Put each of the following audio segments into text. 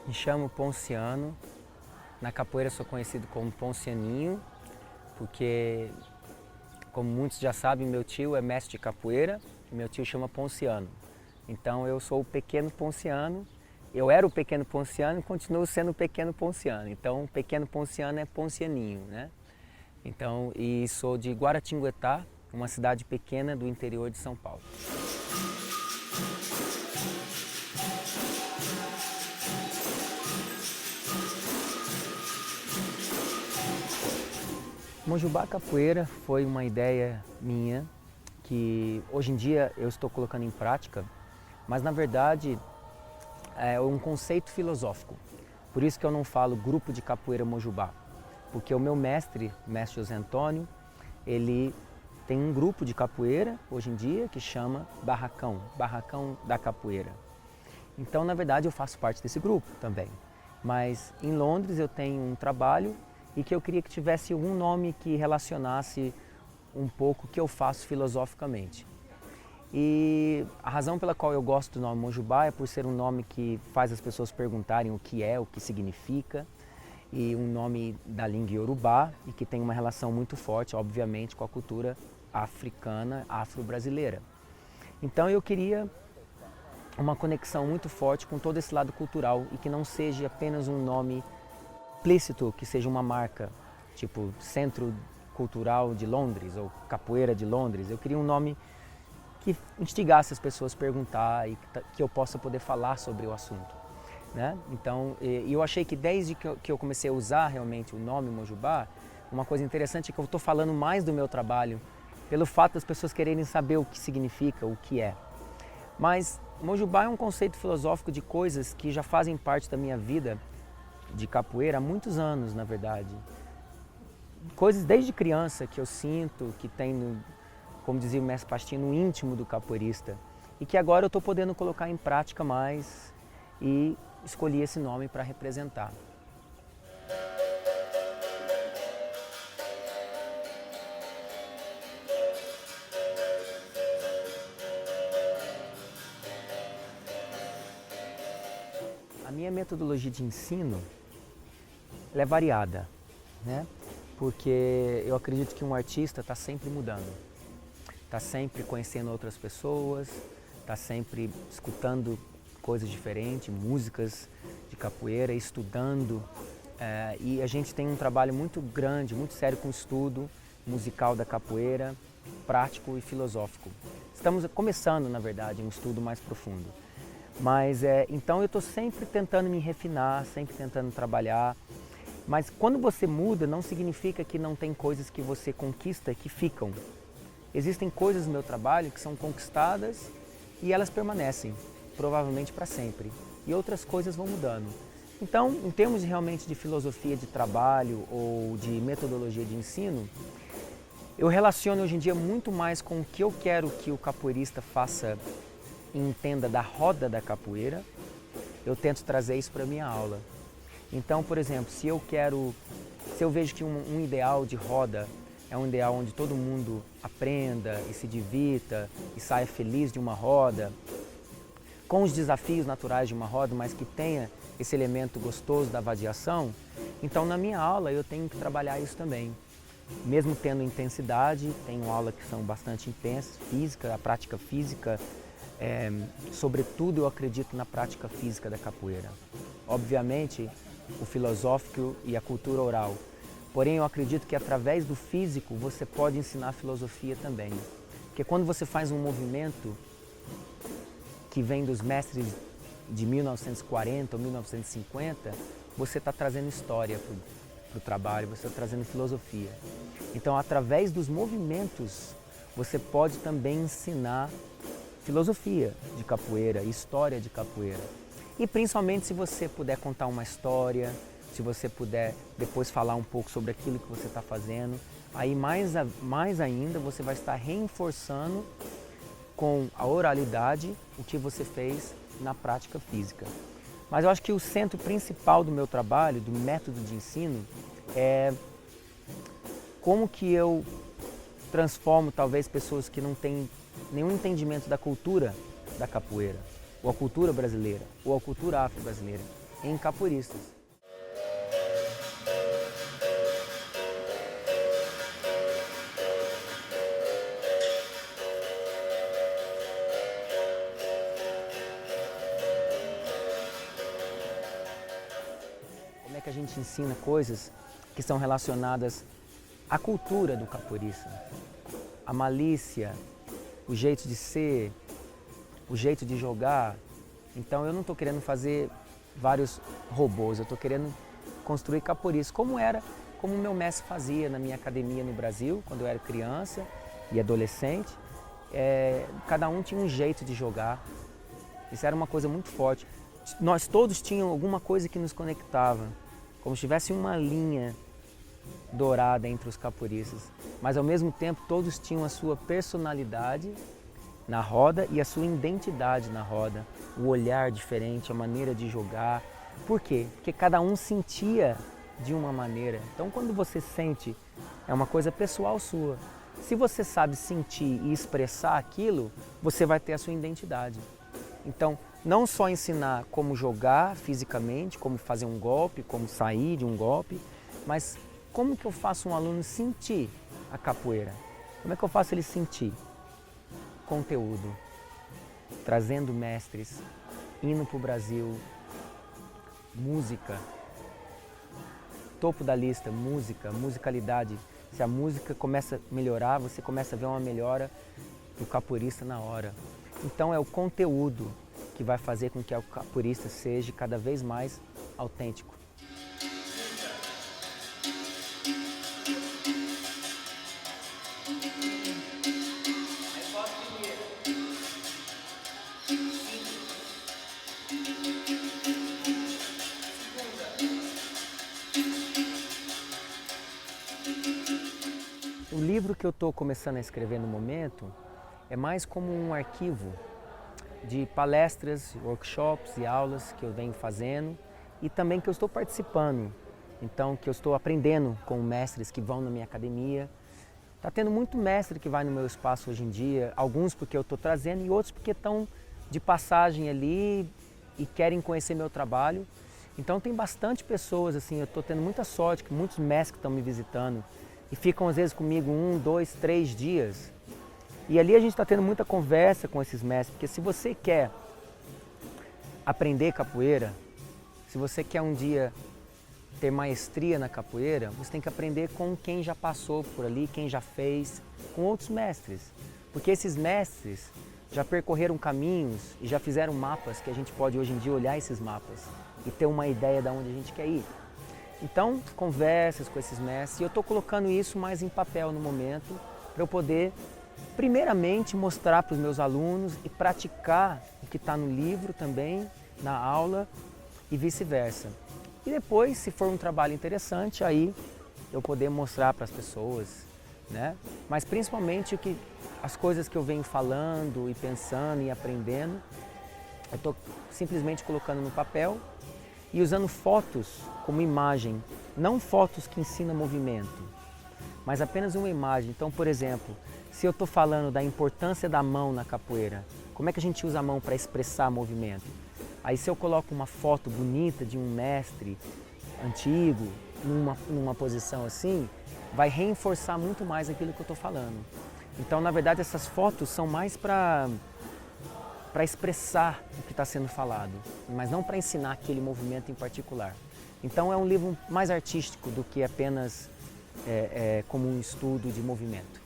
Me chamo Ponciano, na capoeira sou conhecido como Poncianinho, porque, como muitos já sabem, meu tio é mestre de capoeira e meu tio chama Ponciano. Então eu sou o pequeno Ponciano, eu era o pequeno Ponciano e continuo sendo o pequeno Ponciano. Então o pequeno Ponciano é Poncianinho, né? Então, e sou de Guaratinguetá, uma cidade pequena do interior de São Paulo. Mojubá Capoeira foi uma ideia minha que hoje em dia eu estou colocando em prática, mas na verdade é um conceito filosófico. Por isso que eu não falo grupo de capoeira Mojubá, porque o meu mestre, mestre José Antônio, ele tem um grupo de capoeira hoje em dia que chama Barracão da Capoeira. Então, na verdade, eu faço parte desse grupo também. Mas em Londres eu tenho um trabalho e que eu queria que tivesse um nome que relacionasse um pouco o que eu faço filosoficamente. E a razão pela qual eu gosto do nome Mojubá é por ser um nome que faz as pessoas perguntarem o que é, o que significa, e um nome da língua iorubá e que tem uma relação muito forte, obviamente, com a cultura africana, afro-brasileira. Então eu queria uma conexão muito forte com todo esse lado cultural e que não seja apenas um nome explícito, que seja uma marca, tipo Centro Cultural de Londres ou Capoeira de Londres. Eu queria um nome que instigasse as pessoas a perguntar e que eu possa poder falar sobre o assunto, né? Então, eu achei que desde que eu comecei a usar realmente o nome Mojubá, uma coisa interessante é que eu estou falando mais do meu trabalho pelo fato das pessoas quererem saber o que significa, o que é. Mas Mojubá é um conceito filosófico de coisas que já fazem parte da minha vida de capoeira há muitos anos, na verdade. Coisas desde criança que eu sinto, que tem, como dizia o mestre Pastinho, no íntimo do capoeirista. E que agora eu estou podendo colocar em prática mais e escolhi esse nome para representar. A minha metodologia de ensino ela é variada, né? Porque eu acredito que um artista está sempre mudando, está sempre conhecendo outras pessoas, está sempre escutando coisas diferentes, músicas de capoeira, estudando. E a gente tem um trabalho muito grande, muito sério com o estudo musical da capoeira, prático e filosófico. Estamos começando, na verdade, um estudo mais profundo. Mas então eu estou sempre tentando me refinar, sempre tentando trabalhar. Mas quando você muda, não significa que não tem coisas que você conquista que ficam. Existem coisas no meu trabalho que são conquistadas e elas permanecem, provavelmente para sempre. E outras coisas vão mudando. Então, em termos realmente de filosofia de trabalho ou de metodologia de ensino, eu relaciono hoje em dia muito mais com o que eu quero que o capoeirista faça e entenda da roda da capoeira. Eu tento trazer isso para a minha aula. Então, por exemplo, se eu vejo que um ideal de roda é um ideal onde todo mundo aprenda e se divirta e saia feliz de uma roda, com os desafios naturais de uma roda, mas que tenha esse elemento gostoso da vadiação, então na minha aula eu tenho que trabalhar isso também. Mesmo tendo intensidade, tenho aulas que são bastante intensas, física, a prática física, sobretudo eu acredito na prática física da capoeira. Obviamente, o filosófico e a cultura oral. Porém, eu acredito que através do físico você pode ensinar a filosofia também. Porque quando você faz um movimento que vem dos mestres de 1940 ou 1950, você está trazendo história para o trabalho, você está trazendo filosofia. Então, através dos movimentos, você pode também ensinar filosofia de capoeira, história de capoeira. E principalmente se você puder contar uma história, se você puder depois falar um pouco sobre aquilo que você está fazendo, aí mais ainda você vai estar reforçando com a oralidade o que você fez na prática física. Mas eu acho que o centro principal do meu trabalho, do método de ensino, é como que eu transformo talvez pessoas que não têm nenhum entendimento da cultura da capoeira, ou a cultura brasileira, ou a cultura afro-brasileira, em capoeiristas. Como é que a gente ensina coisas que são relacionadas à cultura do capoeirista? A malícia, o jeito de ser, o jeito de jogar. Então eu não estou querendo fazer vários robôs, eu estou querendo construir capoeiristas, como o meu mestre fazia na minha academia no Brasil, quando eu era criança e adolescente. Cada um tinha um jeito de jogar, isso era uma coisa muito forte. Nós todos tínhamos alguma coisa que nos conectava, como se tivesse uma linha dourada entre os capoeiristas, mas ao mesmo tempo todos tinham a sua personalidade na roda e a sua identidade na roda, o olhar diferente, a maneira de jogar. Por quê? Porque cada um sentia de uma maneira. Então quando você sente, é uma coisa pessoal sua. Se você sabe sentir e expressar aquilo, você vai ter a sua identidade. Então, não só ensinar como jogar fisicamente, como fazer um golpe, como sair de um golpe, mas como que eu faço um aluno sentir a capoeira? Como é que eu faço ele sentir? Conteúdo, trazendo mestres, indo para o Brasil, música, topo da lista, música, musicalidade. Se a música começa a melhorar, você começa a ver uma melhora do capoeirista na hora. Então é o conteúdo que vai fazer com que o capoeirista seja cada vez mais autêntico. O livro que eu estou começando a escrever no momento é mais como um arquivo de palestras, workshops e aulas que eu venho fazendo e também que eu estou participando. Então, que eu estou aprendendo com mestres que vão na minha academia. Está tendo muito mestre que vai no meu espaço hoje em dia, alguns porque eu estou trazendo e outros porque estão de passagem ali e querem conhecer meu trabalho. Então tem bastante pessoas, assim, eu estou tendo muita sorte que muitos mestres que estão me visitando e ficam às vezes comigo 1, 2, 3 dias. E ali a gente está tendo muita conversa com esses mestres, porque se você quer aprender capoeira, se você quer um dia ter maestria na capoeira, você tem que aprender com quem já passou por ali, quem já fez, com outros mestres. Porque esses mestres já percorreram caminhos e já fizeram mapas que a gente pode hoje em dia olhar esses mapas e ter uma ideia de onde a gente quer ir. Então, conversas com esses mestres, e eu estou colocando isso mais em papel no momento, para eu poder, primeiramente, mostrar para os meus alunos e praticar o que está no livro também, na aula, e vice-versa. E depois, se for um trabalho interessante, aí eu poder mostrar para as pessoas, né? Mas principalmente as coisas que eu venho falando e pensando e aprendendo, eu estou simplesmente colocando no papel e usando fotos como imagem, não fotos que ensinam movimento, mas apenas uma imagem. Então, por exemplo, se eu estou falando da importância da mão na capoeira, como é que a gente usa a mão para expressar movimento? Aí se eu coloco uma foto bonita de um mestre antigo, numa posição assim, vai reforçar muito mais aquilo que eu estou falando. Então, na verdade, essas fotos são mais para expressar o que está sendo falado, mas não para ensinar aquele movimento em particular. Então é um livro mais artístico do que apenas como um estudo de movimento.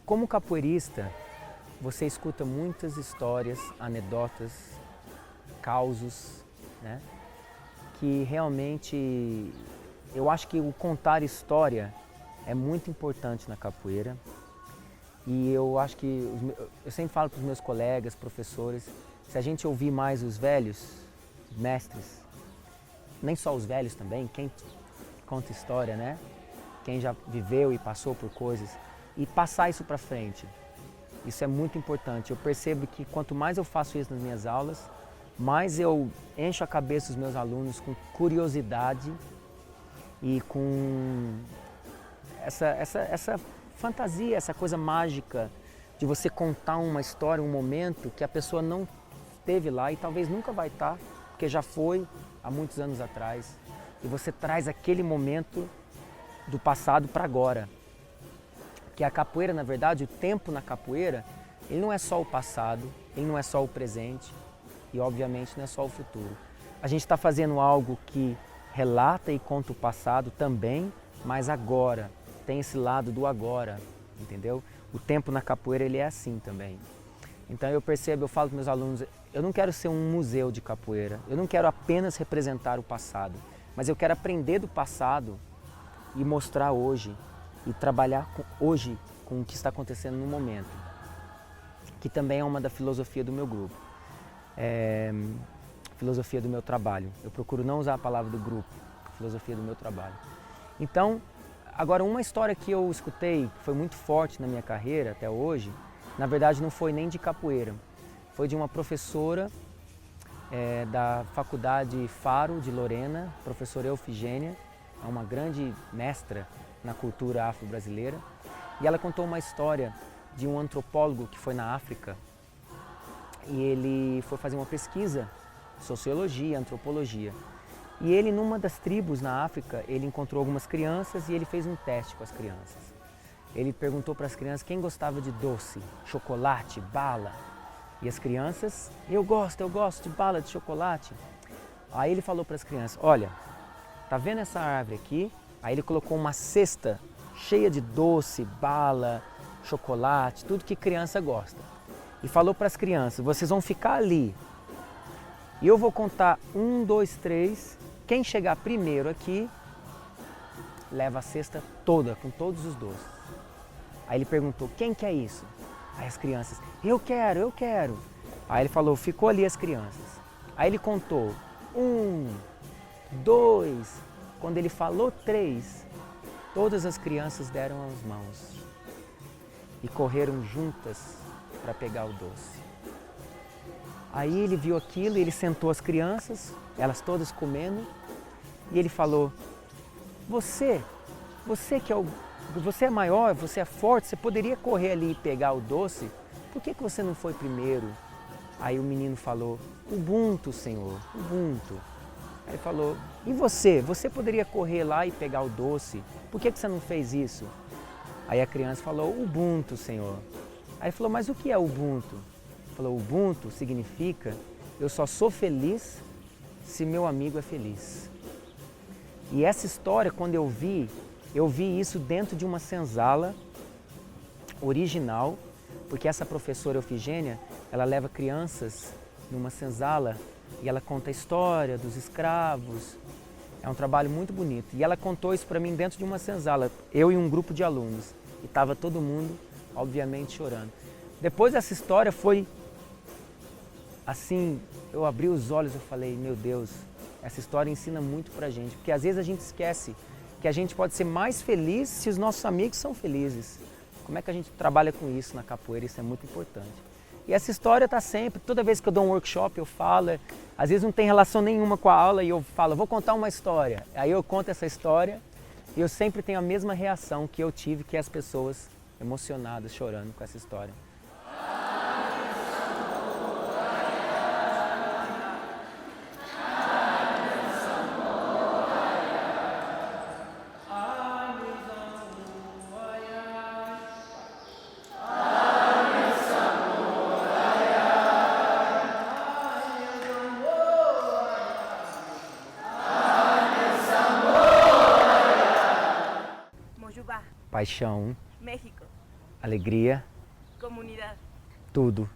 como capoeirista, você escuta muitas histórias, anedotas, causos, né? Que realmente eu acho que o contar história é muito importante na capoeira. E eu acho que, eu sempre falo para os meus colegas, professores, se a gente ouvir mais os velhos, mestres, nem só os velhos também, quem conta história, né? Quem já viveu e passou por coisas, e passar isso para frente. Isso é muito importante. Eu percebo que quanto mais eu faço isso nas minhas aulas, mais eu encho a cabeça dos meus alunos com curiosidade e com essa fantasia, essa coisa mágica de você contar uma história, um momento que a pessoa não esteve lá e talvez nunca vai estar, porque já foi há muitos anos atrás. E você traz aquele momento do passado para agora. Que a capoeira, na verdade, o tempo na capoeira, ele não é só o passado, ele não é só o presente e, obviamente, não é só o futuro. A gente está fazendo algo que relata e conta o passado também, mas agora, tem esse lado do agora, entendeu? O tempo na capoeira, ele é assim também. Então eu percebo, eu falo para meus alunos, eu não quero ser um museu de capoeira, eu não quero apenas representar o passado, mas eu quero aprender do passado e mostrar hoje, e trabalhar hoje com o que está acontecendo no momento, que também é uma da filosofia do meu grupo, filosofia do meu trabalho. Eu procuro não usar a palavra do grupo, filosofia do meu trabalho. Então, agora uma história que eu escutei, que foi muito forte na minha carreira até hoje, na verdade não foi nem de capoeira, foi de uma professora da Faculdade Faro de Lorena, professora Eufigênia, é uma grande mestra na cultura afro-brasileira, e ela contou uma história de um antropólogo que foi na África e ele foi fazer uma pesquisa, sociologia, antropologia. E ele, numa das tribos na África, ele encontrou algumas crianças e ele fez um teste com as crianças. Ele perguntou para as crianças quem gostava de doce, chocolate, bala. E as crianças, eu gosto de bala, de chocolate. Aí ele falou para as crianças, olha, tá vendo essa árvore aqui? Aí ele colocou uma cesta cheia de doce, bala, chocolate, tudo que criança gosta. E falou para as crianças, vocês vão ficar ali. E eu vou contar 1, 2, 3. Quem chegar primeiro aqui, leva a cesta toda, com todos os doces. Aí ele perguntou, quem quer isso? Aí as crianças, eu quero. Aí ele falou, ficou ali as crianças. Aí ele contou, 1, 2, quando ele falou 3, todas as crianças deram as mãos e correram juntas para pegar o doce. Aí ele viu aquilo e ele sentou as crianças, elas todas comendo, e ele falou, você é maior, você é forte, você poderia correr ali e pegar o doce, por que você não foi primeiro? Aí o menino falou, Ubuntu, Senhor, Ubuntu. Aí ele falou, e você? Você poderia correr lá e pegar o doce, por que você não fez isso? Aí a criança falou, Ubuntu, Senhor. Aí ele falou, mas o que é Ubuntu? Ele falou, Ubuntu significa, eu só sou feliz se meu amigo é feliz. E essa história, quando eu vi isso dentro de uma senzala original, porque essa professora Eufigênia, ela leva crianças numa senzala e ela conta a história dos escravos. É um trabalho muito bonito. E ela contou isso para mim dentro de uma senzala, eu e um grupo de alunos. E estava todo mundo, obviamente, chorando. Depois dessa história foi assim, eu abri os olhos e falei, meu Deus, essa história ensina muito pra gente. Porque às vezes a gente esquece que a gente pode ser mais feliz se os nossos amigos são felizes. Como é que a gente trabalha com isso na capoeira? Isso é muito importante. E essa história está sempre, toda vez que eu dou um workshop eu falo, às vezes não tem relação nenhuma com a aula e eu falo, vou contar uma história. Aí eu conto essa história e eu sempre tenho a mesma reação que eu tive, que é as pessoas emocionadas, chorando com essa história. Mojubá, Paixão. México. alegria, comunidad. tudo.